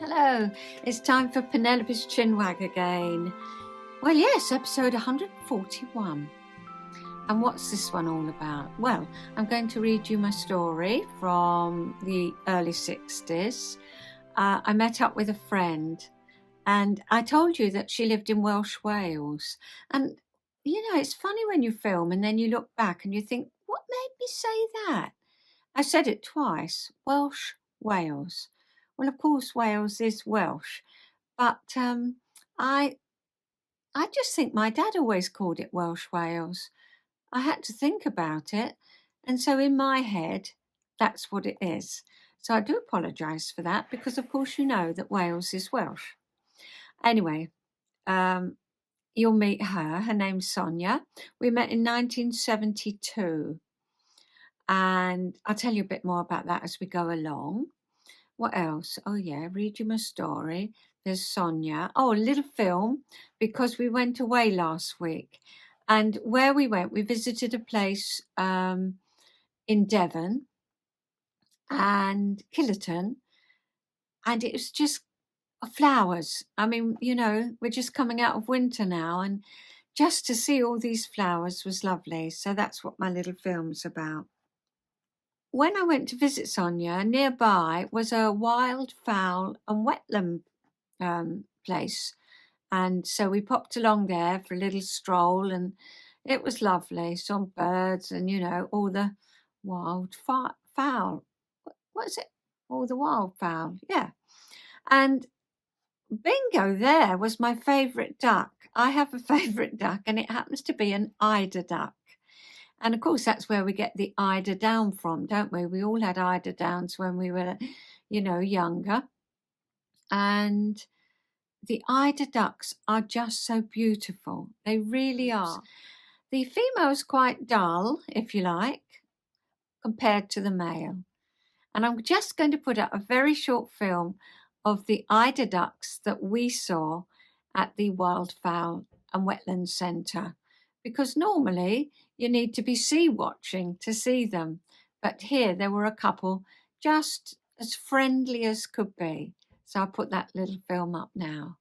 Hello, it's time for Penelope's Chinwag again. Well, yes, episode 141. And what's this one all about? Well, I'm going to read you my story from the early 60s. I met up with a friend and I told you that she lived in Welsh Wales. And, it's funny when you film and then you look back and you think, what made me say that? I said it twice, Welsh Wales. Well, of course, Wales is Welsh, but I just think my dad always called it Welsh Wales. I had to think about it, and so in my head, that's what it is. So I do apologise for that because, of course, you know that Wales is Welsh. Anyway, you'll meet her. Her name's Sonia. We met in 1972, and I'll tell you a bit more about that as we go along. What else? Oh, yeah, read you my story. There's Sonia. Oh, a little film because we went away last week. And where we went, we visited a place in Devon and Killerton. And it was just flowers. I mean, we're just coming out of winter now. And just to see all these flowers was lovely. So that's what my little film's about. When I went to visit Sonia, nearby was a wildfowl and wetland place. And so we popped along there for a little stroll and it was lovely. Some birds and, all the wild fowl. What is it? All the wildfowl. Yeah. And bingo there was my favourite duck. I have a favourite duck and it happens to be an eider duck. And of course, that's where we get the eider down from, don't we? We all had eider downs when we were, younger. And the eider ducks are just so beautiful. They really are. The female's quite dull, if you like, compared to the male. And I'm just going to put up a very short film of the eider ducks that we saw at the Wildfowl and Wetlands Centre. Because normally you need to be sea watching to see them. But here there were a couple just as friendly as could be. So I'll put that little film up now.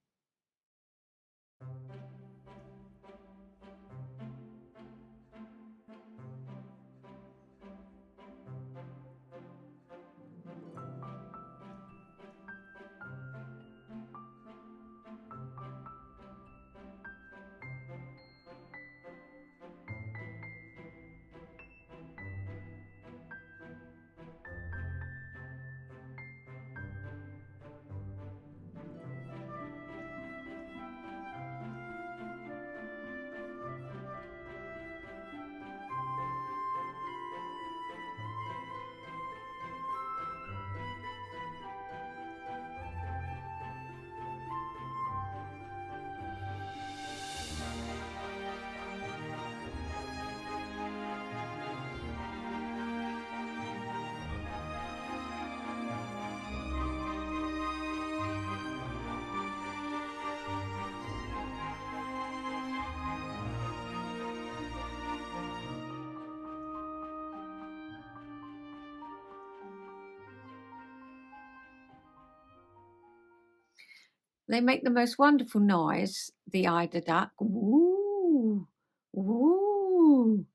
They make the most wonderful noise, the eider duck. Woo, woo.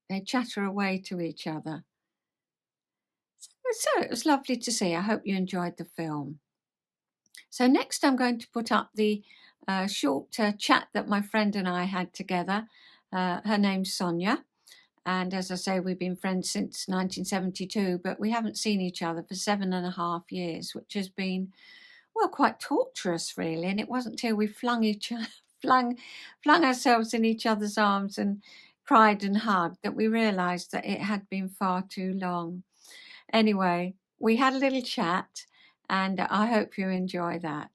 They chatter away to each other. So it was lovely to see. I hope you enjoyed the film. So next I'm going to put up the short chat that my friend and I had together. Her name's Sonia. And as I say, we've been friends since 1972, but we haven't seen each other for 7.5 years, which has been, well, quite torturous, really. And it wasn't till we flung ourselves in each other's arms and cried and hugged that we realised that it had been far too long. Anyway, we had a little chat, and I hope you enjoy that.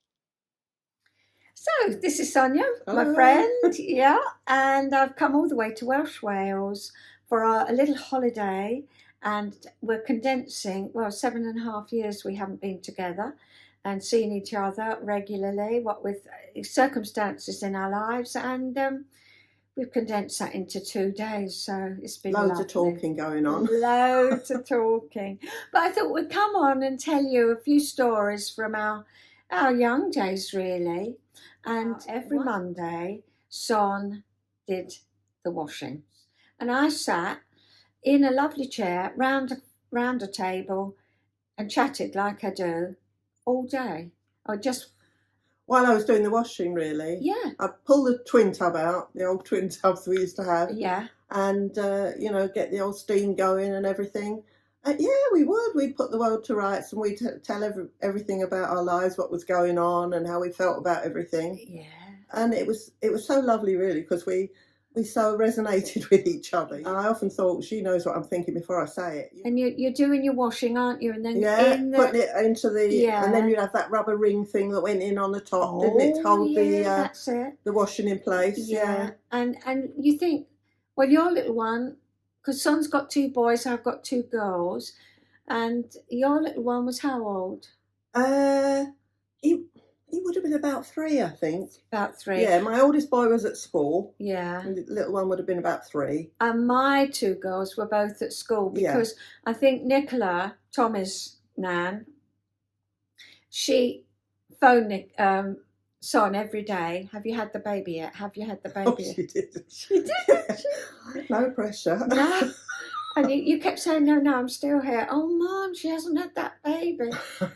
So this is Sonia, my friend, yeah, and I've come all the way to Welsh Wales for a little holiday, and we're condensing, 7.5 years we haven't been together and seen each other regularly, what with circumstances in our lives, and we've condensed that into 2 days, so it's been Loads lovely. of talking going on. Loads of talking. But I thought we'd come on and tell you a few stories from our young days, really. And every Monday, Son did the washing. And I sat in a lovely chair round a table and chatted like I do all day. While I was doing the washing, really. Yeah. I pulled the twin tub out, the old twin tubs we used to have. Yeah. And, get the old steam going and everything. Yeah, we would. We'd put the world to rights and we'd tell everything about our lives, what was going on and how we felt about everything. Yeah. And it was so lovely, really, because we so resonated with each other. And I often thought, she knows what I'm thinking before I say it. And you're doing your washing, aren't you? And then putting it into and then you'd have that rubber ring thing that went in on the top, didn't it? To hold that's it. The washing in place. Yeah. And you think, well, your little one, because Son's got 2 boys, I've got 2 girls, and your little one was how old? He would have been about 3, I think. About 3. Yeah, my oldest boy was at school. Yeah. And the little one would have been about 3. And my 2 girls were both at school because I think Nicola, Tommy's nan, she phoned Son every day. Have you had the baby yet? Have you had the baby yet? She did. She did. No pressure. No. And you kept saying, no, I'm still here. Oh, Mum, she hasn't had that baby.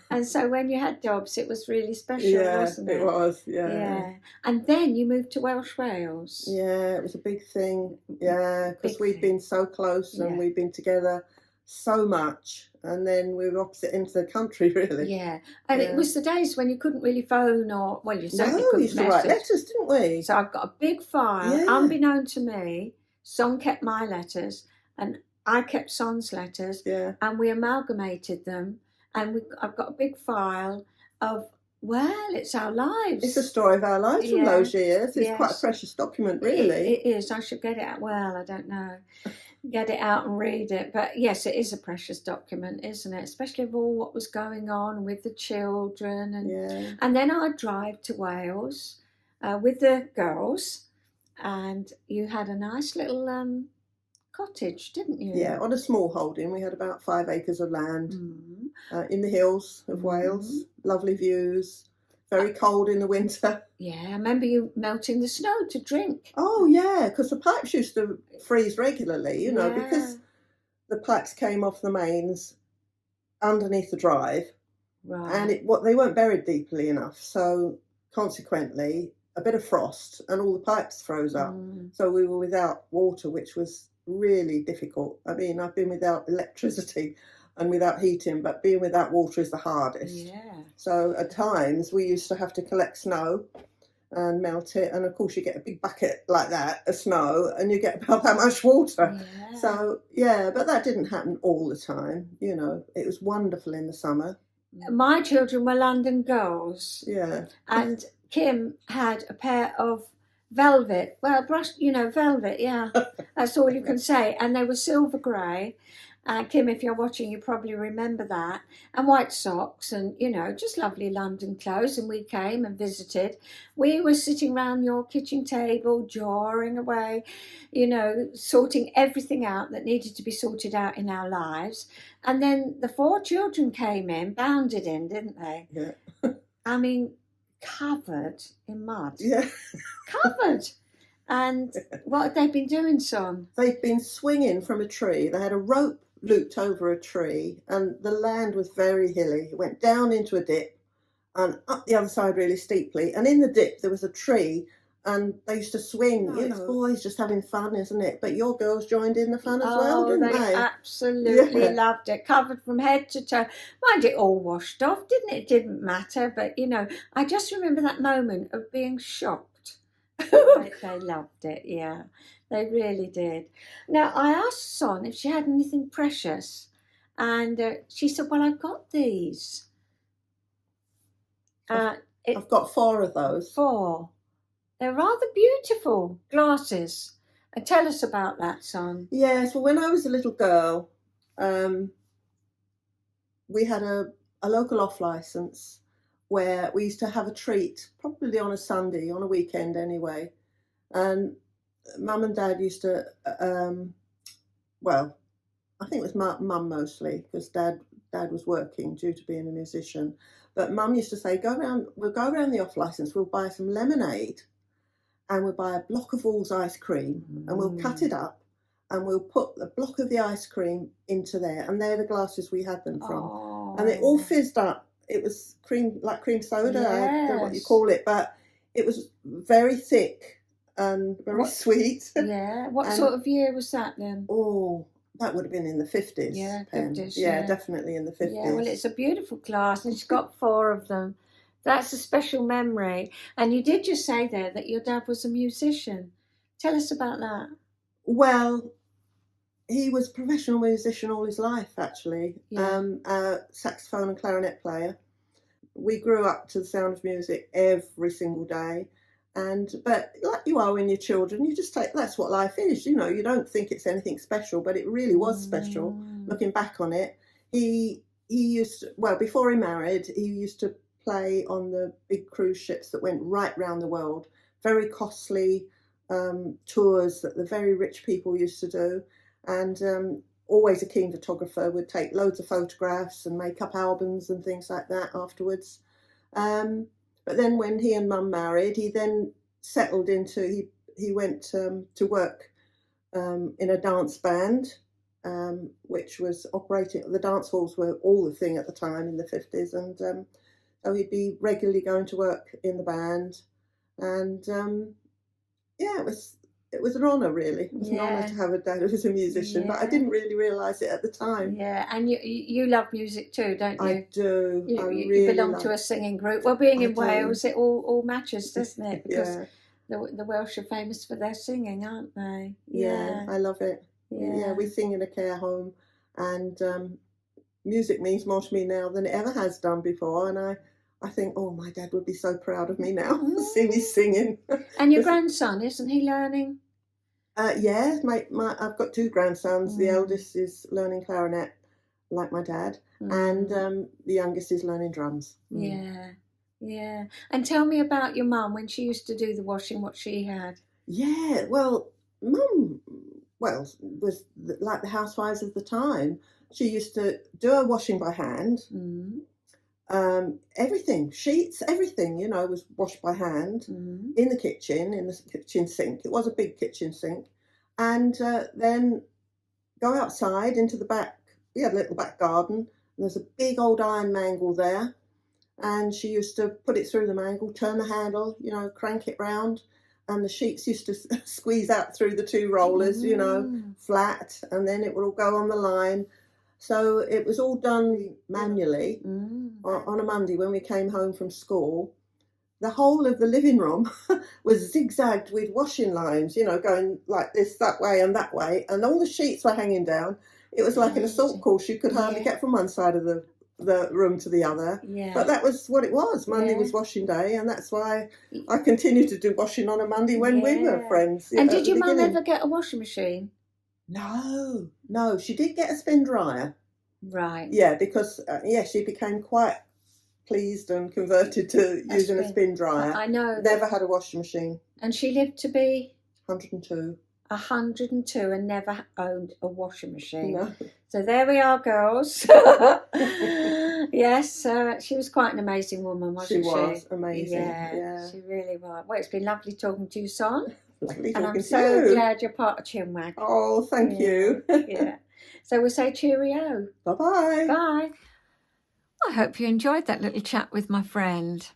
And so when you had Dobbs, it was really special, wasn't it? It was, yeah. And then you moved to Welsh Wales. Yeah, it was a big thing. Yeah, because we'd been so close and we'd been together so much. And then we were opposite ends of the country, really. Yeah. And it was the days when you couldn't really phone or, well, you certainly couldn't we used to write letters, didn't we? So I've got a big file, unbeknown to me. Son kept my letters and I kept Son's letters, and we amalgamated them, and I've got a big file of, well, it's our lives. It's a story of our lives from those years. It's quite a precious document, really. It is. I should get it out. Well, I don't know. Get it out and read it. But yes, it is a precious document, isn't it? Especially of all what was going on with the children. And then I'd drive to Wales with the girls, and you had a nice little cottage, didn't you? Yeah, on a small holding. We had about 5 acres of land in the hills of Wales. Lovely views. Very cold in the winter. Yeah, I remember you melting the snow to drink. Oh, yeah, because the pipes used to freeze regularly, because the pipes came off the mains underneath the drive. Right. And they weren't buried deeply enough. So, consequently, a bit of frost and all the pipes froze up. So we were without water, which was really difficult. I mean, I've been without electricity and without heating, but being without water is the hardest. Yeah. So at times we used to have to collect snow and melt it, and of course you get a big bucket like that of snow and you get about that much water. Yeah. So but that didn't happen all the time. It was wonderful in the summer. My children were London girls. Yeah. And Kim had a pair of velvet, velvet, that's all you can say. And they were silver grey. Kim, if you're watching, you probably remember that. And white socks and, just lovely London clothes. And we came and visited. We were sitting round your kitchen table, jawing away, sorting everything out that needed to be sorted out in our lives. And then the 4 children came in, bounded in, didn't they? Yeah. I mean, covered in mud. Yeah. Covered. And what had they been doing, Son? They'd been swinging from a tree. They had a rope looped over a tree, and the land was very hilly. It went down into a dip and up the other side really steeply. And in the dip, there was a tree, and they used to swing. It's boys just having fun, isn't it? But your girls joined in the fun as well, didn't they? Absolutely loved it. Covered from head to toe. Mind it all washed off, didn't it? It didn't matter. But, I just remember that moment of being shocked. They loved it, yeah. They really did. Now, I asked Son if she had anything precious. And she said, well, I've got these. I've got 4 of those. 4. They're rather beautiful glasses. And tell us about that, Son. Yes, well, when I was a little girl, we had a local off licence where we used to have a treat, probably on a Sunday, on a weekend anyway. And Mum and Dad used to, well, I think it was mum mostly because dad was working due to being a musician. But mum used to say, we'll go around the off license, we'll buy some lemonade and we'll buy a block of All's ice cream and we'll cut it up and we'll put the block of the ice cream into there. And they're the glasses we had them from. Oh. And it all fizzed up. It was cream soda, Yes. I don't know what you call it, but it was very thick and very sweet. Yeah. What sort of year was that then? Oh, that would have been in the 50s. Yeah, Pen. 50s. Yeah, definitely in the 50s. Yeah, well, it's a beautiful glass, and she's got 4 of them. That's a special memory. And you did just say there that your dad was a musician. Tell us about that. Well, he was a professional musician all his life, actually. Yeah. Saxophone and clarinet player. We grew up to the sound of music every single day. But like you are when you're children, you just take, that's what life is. You know, you don't think it's anything special, but it really was special. Looking back on it, he used to, well, before he married, he used to play on the big cruise ships that went right round the world. Very costly tours that the very rich people used to do. And always a keen photographer, would take loads of photographs and make up albums and things like that afterwards. But then when he and Mum married, he then settled into, he went to work in a dance band, which was operating, the dance halls were all the thing at the time in the 50s. And so he'd be regularly going to work in the band. And yeah, it was an honour, really. It was an honour to have a dad who was a musician, but I didn't really realise it at the time. Yeah, and you love music too, don't you? I do. You really belong to a singing group. Well, being in Wales, it all matches, doesn't it? Because the Welsh are famous for their singing, aren't they? Yeah, I love it. Yeah, we sing in a care home, and music means more to me now than it ever has done before. And I think, oh, my dad would be so proud of me now to see me singing. And your grandson, isn't he learning? Yeah, I've got 2 grandsons. The eldest is learning clarinet, like my dad, and the youngest is learning drums. Yeah, yeah. And tell me about your mum when she used to do the washing, what she had. Yeah, well, Mum, was like the housewives of the time. She used to do her washing by hand. Everything, sheets, everything, you know, was washed by hand in the kitchen sink. It was a big kitchen sink. And then go outside into the back. We had a little back garden. And there's a big old iron mangle there. And she used to put it through the mangle, turn the handle, you know, crank it round. And the sheets used to squeeze out through the 2 rollers, you know, flat. And then it would all go on the line. So it was all done manually on a Monday when we came home from school. The whole of the living room was zigzagged with washing lines, you know, going like this, that way and that way. And all the sheets were hanging down. It was like an assault course. You could hardly get from one side of the room to the other. Yeah. But that was what it was. Monday was washing day. And that's why I continued to do washing on a Monday when we were friends. And did your mum ever get a washing machine? No, she did get a spin dryer. Right. Yeah, because she became quite pleased and converted to using a spin dryer. I know. Never had a washing machine. And she lived to be 102. 102 and never owned a washing machine. No. So there we are, girls. Yes, she was quite an amazing woman, wasn't she? She was amazing. Yeah, she really was. Well, it's been lovely talking to you, Son. Lovely and I'm talking so to you. glad you're part of Chinwag. Oh, thank you. Yeah. So we'll say cheerio. Bye-bye. Bye. I hope you enjoyed that little chat with my friend.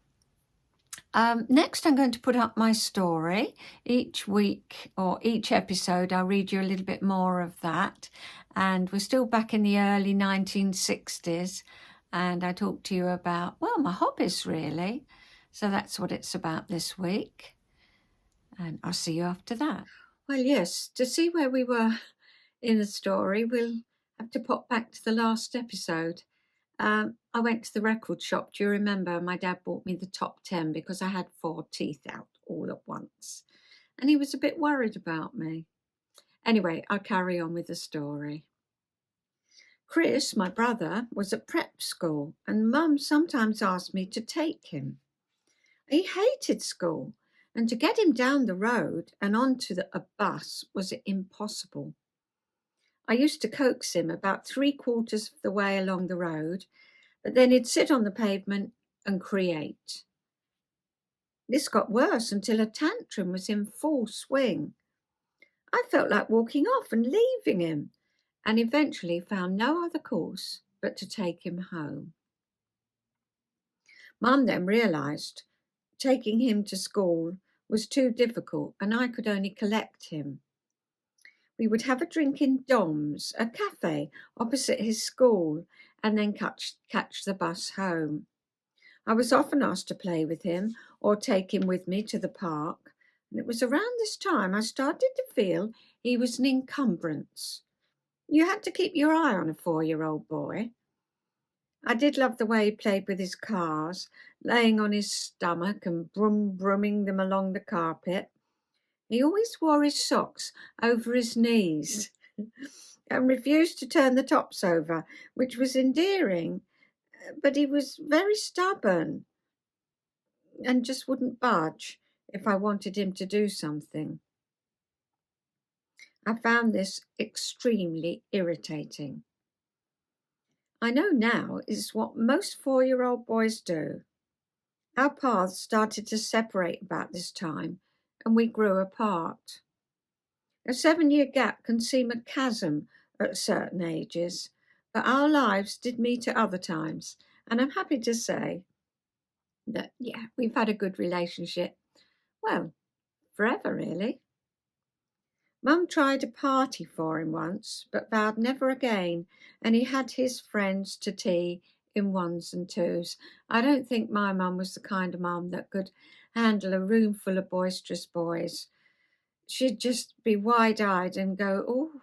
Next, I'm going to put up my story. Each week or each episode, I'll read you a little bit more of that. And we're still back in the early 1960s. And I talk to you about, well, my hobbies, really. So that's what it's about this week. And I'll see you after that. Well, yes, to see where we were in the story, we'll have to pop back to the last episode. I went to the record shop. Do you remember? My dad bought me the top 10 because I had 4 teeth out all at once. And he was a bit worried about me. Anyway, I'll carry on with the story. Chris, my brother, was at prep school and Mum sometimes asked me to take him. He hated school and to get him down the road and onto a bus was impossible. I used to coax him about 3/4 of the way along the road, but then he'd sit on the pavement and create. This got worse until a tantrum was in full swing. I felt like walking off and leaving him, and eventually found no other course but to take him home. Mum then realised taking him to school was too difficult and I could only collect him. We would have a drink in Dom's, a cafe opposite his school, and then catch the bus home. I was often asked to play with him or take him with me to the park, and it was around this time I started to feel he was an encumbrance. You had to keep your eye on a 4-year-old boy. I did love the way he played with his cars, laying on his stomach and brumming them along the carpet. He always wore his socks over his knees and refused to turn the tops over, which was endearing, but he was very stubborn and just wouldn't budge if I wanted him to do something. I found this extremely irritating. I know now it's what most 4-year-old boys do. Our paths started to separate about this time, and we grew apart. A 7-year gap can seem a chasm at certain ages, but our lives did meet at other times, and I'm happy to say that, we've had a good relationship. Well, forever, really. Mum tried a party for him once, but vowed never again, and he had his friends to tea in 1s and 2s. I don't think my mum was the kind of mum that could handle a room full of boisterous boys. She'd just be wide-eyed and go, oh.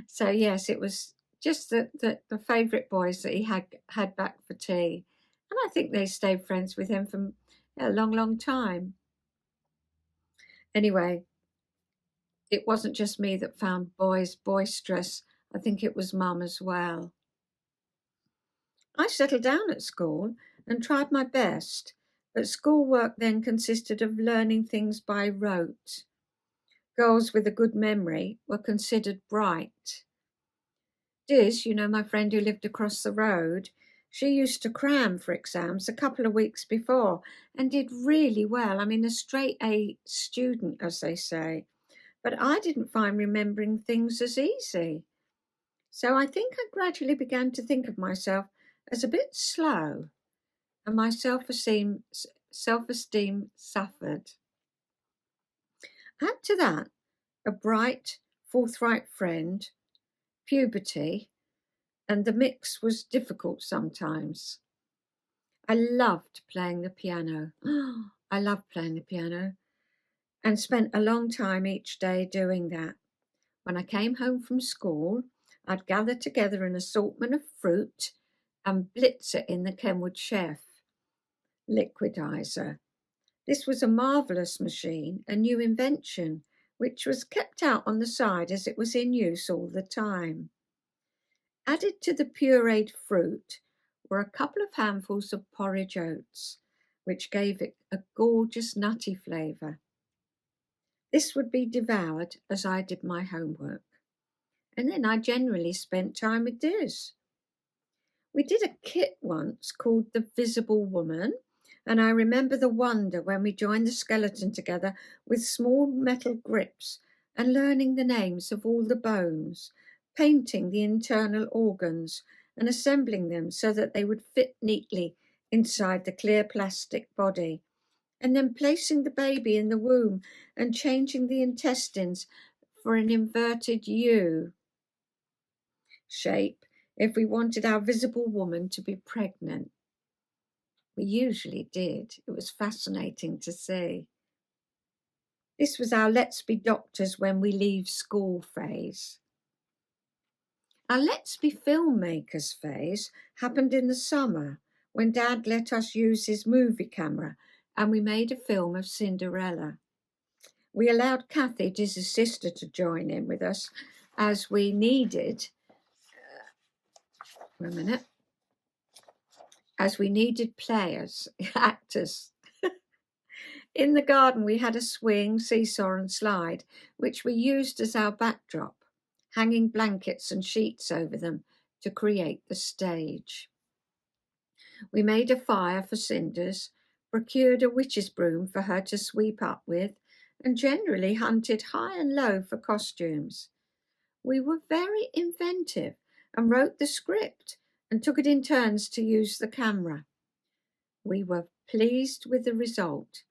So, yes, it was just the favourite boys that he had back for tea. And I think they stayed friends with him for a long, long time. Anyway, it wasn't just me that found boys boisterous. I think it was Mum as well. I settled down at school and tried my best, but schoolwork then consisted of learning things by rote. Girls with a good memory were considered bright. Diz, my friend who lived across the road, she used to cram for exams a couple of weeks before and did really well. I mean, a straight A student, as they say. But I didn't find remembering things as easy. So I think I gradually began to think of myself as a bit slow, and my self-esteem suffered. Add to that a bright, forthright friend, puberty, and the mix was difficult sometimes. I loved playing the piano. I loved playing the piano and spent a long time each day doing that. When I came home from school, I'd gather together an assortment of fruit and blitz it in the Kenwood Chef liquidizer. This was a marvellous machine, a new invention, which was kept out on the side as it was in use all the time. Added to the pureed fruit were a couple of handfuls of porridge oats, which gave it a gorgeous nutty flavour. This would be devoured as I did my homework, and then I generally spent time with Diz. We did a kit once called The Visible Woman, and I remember the wonder when we joined the skeleton together with small metal grips and learning the names of all the bones, painting the internal organs and assembling them so that they would fit neatly inside the clear plastic body, and then placing the baby in the womb and changing the intestines for an inverted U shape if we wanted our visible woman to be pregnant. We usually did. It was fascinating to see. This was our let's be doctors when we leave school phase. Our let's be filmmakers phase happened in the summer when Dad let us use his movie camera and we made a film of Cinderella. We allowed Kathy, Diz's sister, to join in with us as we needed as we needed players, actors. In the garden, we had a swing, seesaw and slide, which we used as our backdrop, hanging blankets and sheets over them to create the stage. We made a fire for cinders, procured a witch's broom for her to sweep up with, and generally hunted high and low for costumes. We were very inventive and wrote the script and took it in turns to use the camera. We were pleased with the result,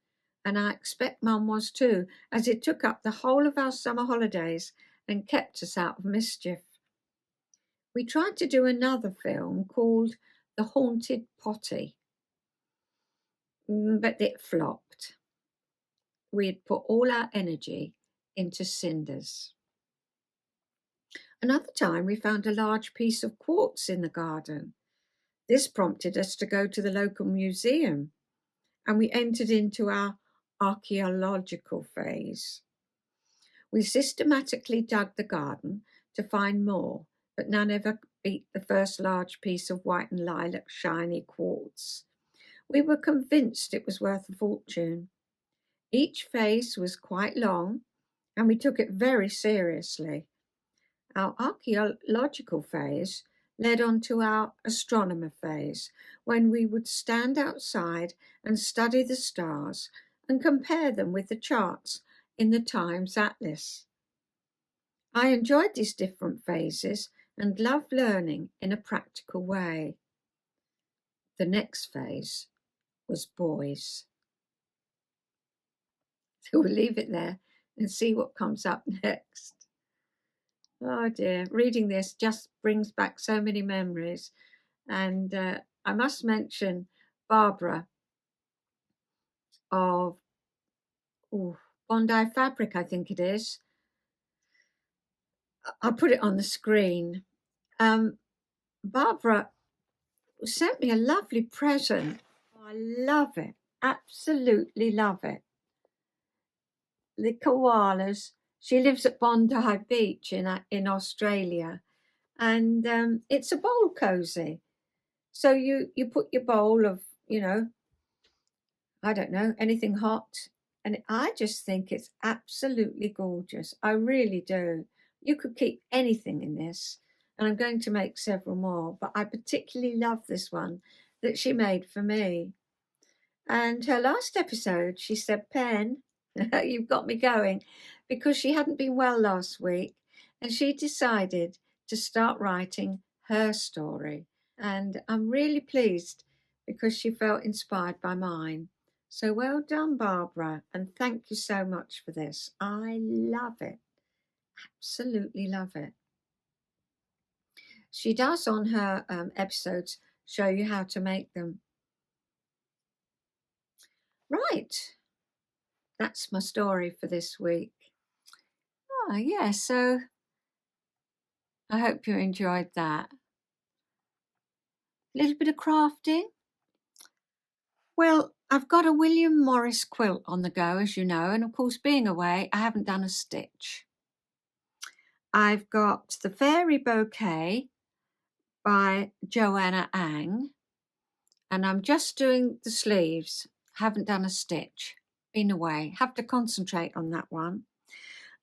and I expect Mum was too, as it took up the whole of our summer holidays and kept us out of mischief. We tried to do another film called The Haunted Potty, but it flopped. We had put all our energy into cinders. Another time we found a large piece of quartz in the garden. This prompted us to go to the local museum, and we entered into our archaeological phase. We systematically dug the garden to find more, but none ever beat the first large piece of white and lilac shiny quartz. We were convinced it was worth a fortune. Each phase was quite long, and we took it very seriously. Our archaeological phase led on to our astronomer phase, when we would stand outside and study the stars and compare them with the charts in the Times Atlas. I enjoyed these different phases and loved learning in a practical way. The next phase was boys. So we'll leave it there and see what comes up next. Oh dear, reading this just brings back so many memories. And I must mention Barbara of Bondi Fabric, I think it is. I'll put it on the screen. Barbara sent me a lovely present. I love it, absolutely love it. The koalas. She lives at Bondi Beach in Australia, and it's a bowl cozy. So you put your bowl of, I don't know, anything hot, and I just think it's absolutely gorgeous. I really do. You could keep anything in this, and I'm going to make several more, but I particularly love this one that she made for me. And her last episode, she said, "Pen, you've got me going," because she hadn't been well last week, and she decided to start writing her story. And I'm really pleased because she felt inspired by mine. So well done, Barbara, and thank you so much for this. I love it. Absolutely love it. She does on her episodes show you how to make them. Right. That's my story for this week. Yeah, so I hope you enjoyed that. A little bit of crafting. Well, I've got a William Morris quilt on the go, as you know, and of course, being away, I haven't done a stitch. I've got the Fairy Bouquet by Joanna Ang, and I'm just doing the sleeves. Haven't done a stitch. Been away. Have to concentrate on that one.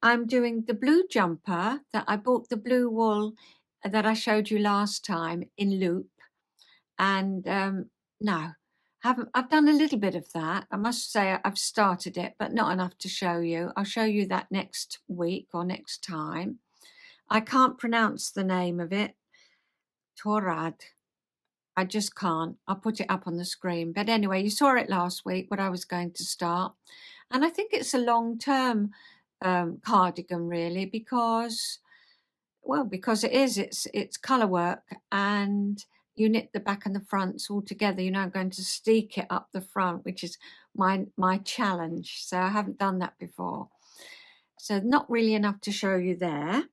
I'm doing the blue jumper that I bought the blue wool that I showed you last time in loop. And no, I've done a little bit of that. I must say I've started it, but not enough to show you. I'll show you that next week or next time. I can't pronounce the name of it. Torad. I just can't. I'll put it up on the screen. But anyway, you saw it last week, what I was going to start. And I think it's a long-term cardigan, really, because it is. It's colour work, and you knit the back and the fronts all together. I'm going to steek it up the front, which is my challenge. So I haven't done that before. So not really enough to show you there.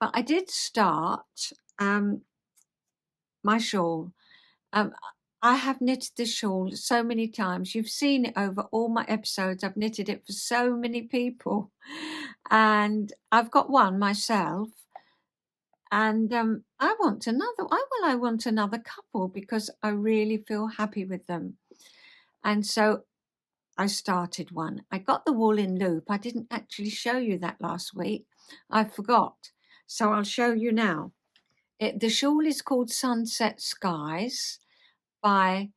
But I did start my shawl. I have knitted this shawl so many times. You've seen it over all my episodes. I've knitted it for so many people. And I've got one myself. And I want another. I want another couple because I really feel happy with them. And so I started one. I got the wool in loop. I didn't actually show you that last week. I forgot. So I'll show you now. The shawl is called Sunset Skies by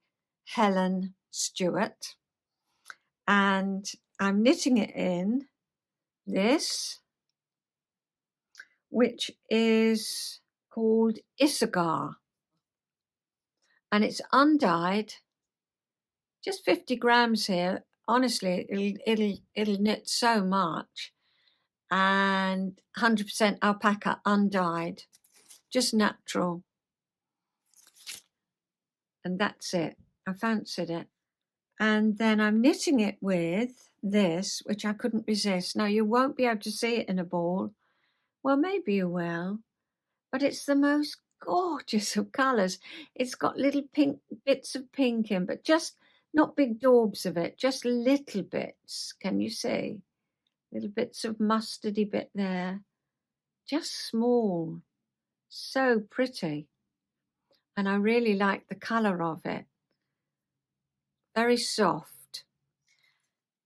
Helen Stewart. And I'm knitting it in this, which is called Issachar. And it's undyed, just 50 grams here. Honestly, it'll knit so much. And 100% alpaca undyed, just natural. And that's it. I fancied it. And then I'm knitting it with this, which I couldn't resist. Now, you won't be able to see it in a ball. Well, maybe you will. But it's the most gorgeous of colours. It's got little pink bits of pink in, but just not big daubs of it, just little bits. Can you see? Little bits of mustardy bit there. Just small. So pretty. And I really like the colour of it. Very soft.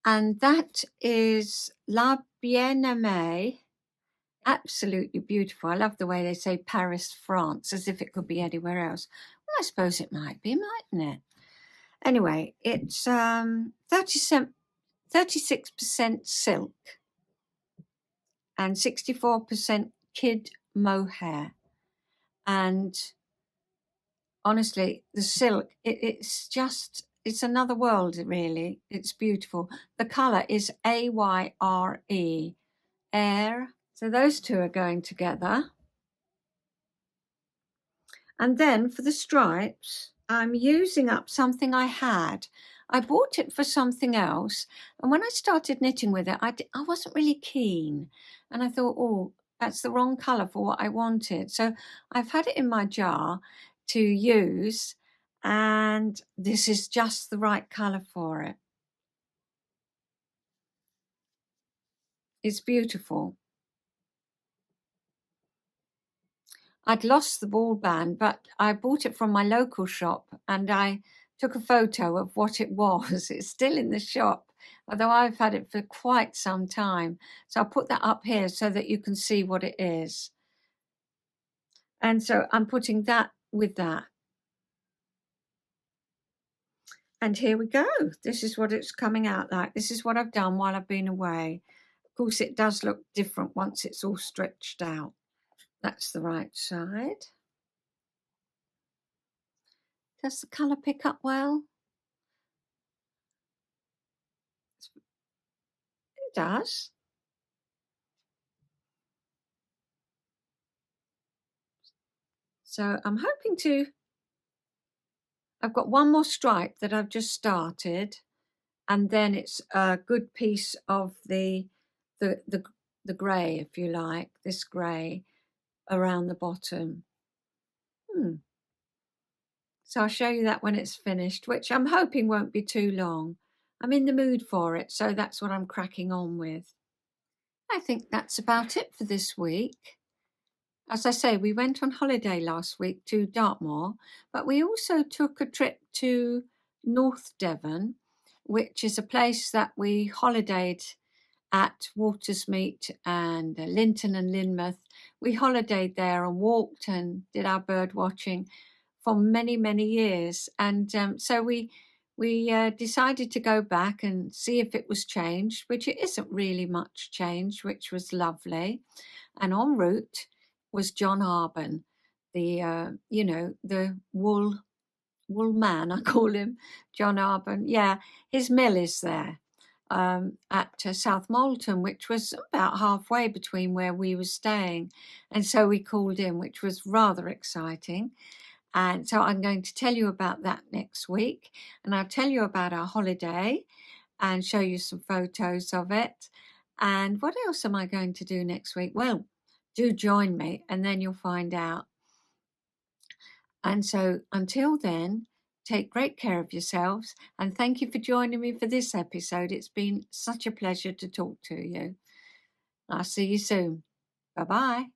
And that is La Bien-Aimée. Absolutely beautiful. I love the way they say Paris, France, as if it could be anywhere else. Well, I suppose it might be, mightn't it? Anyway, it's 36% silk and 64% kid mohair. And honestly, the silk, it's another world, really. It's beautiful. The colour is AYRE, air. So those two are going together. And then for the stripes, I'm using up something I had. I bought it for something else. And when I started knitting with it, I wasn't really keen. And I thought, oh, that's the wrong colour for what I wanted. So I've had it in my jar to use. And this is just the right colour for it. It's beautiful. I'd lost the ball band, but I bought it from my local shop and I took a photo of what it was. It's still in the shop, although I've had it for quite some time. So I'll put that up here so that you can see what it is. And so I'm putting that with that. And here we go. This is what it's coming out like. This is what I've done while I've been away. Of course, it does look different once it's all stretched out. That's the right side. Does the colour pick up well? It does. So I'm hoping to, I've got one more stripe that I've just started, and then it's a good piece of the grey, if you like, this grey around the bottom. So I'll show you that when it's finished, which I'm hoping won't be too long. I'm in the mood for it, so that's what I'm cracking on with. I think that's about it for this week. As I say, we went on holiday last week to Dartmoor, but we also took a trip to North Devon, which is a place that we holidayed at Watersmeet and Linton and Lynmouth. We holidayed there and walked and did our bird watching for many, many years. And so we decided to go back and see if it was changed, which it isn't really much changed, which was lovely. And en route was John Arbon, the the wool man, I call him, John Arbon. Yeah, his mill is there at South Molton, which was about halfway between where we were staying. And so we called in, which was rather exciting. And so I'm going to tell you about that next week. And I'll tell you about our holiday and show you some photos of it. And what else am I going to do next week? Well, do join me and then you'll find out. And so until then, take great care of yourselves and thank you for joining me for this episode. It's been such a pleasure to talk to you. I'll see you soon. Bye-bye.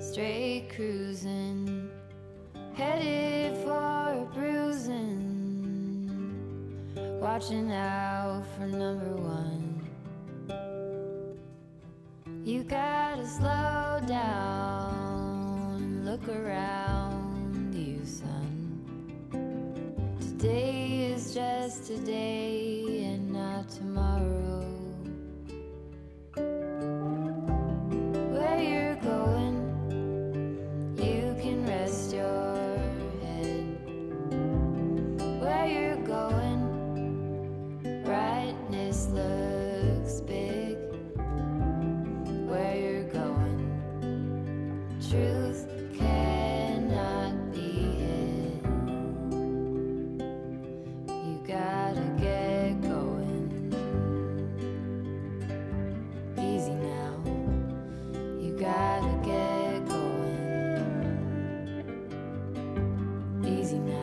straight cruising, headed for a bruising, watching out for number one. You gotta slow down and look around you, son. Today is just today and not tomorrow. Where you're going, you can rest your head. Where you're going, brightness looks big. Where you're going, truth cannot be hid. You gotta get going. Easy now. You gotta get going. Easy now.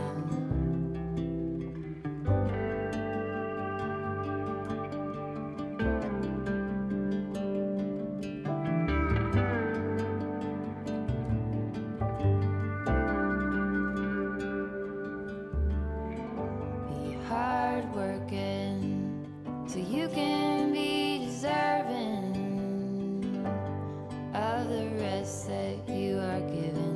Be hard working so you can be deserving of the rest that you are given.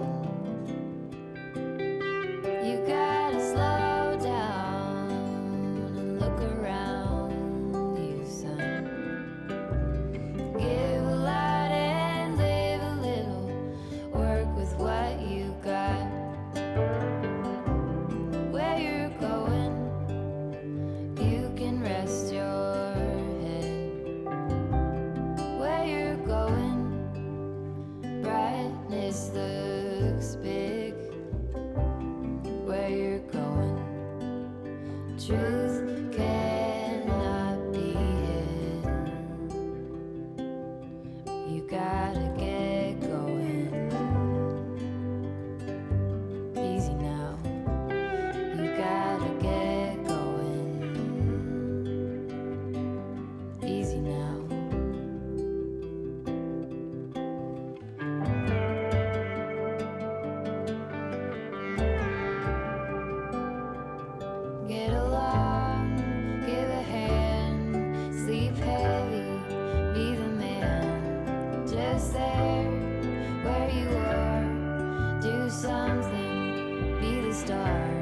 You gotta slow down and look around you, son. Give a lot and live a little. Work with what you got. Where you're going, you can rest your head. Where you're going, brightness looks big. Where you're going, truth cannot be hid. You gotta get going. Easy now. You gotta get going. Easy now. Get along, give a hand, sleep heavy, be the man. Just there, where you are, do something, be the star.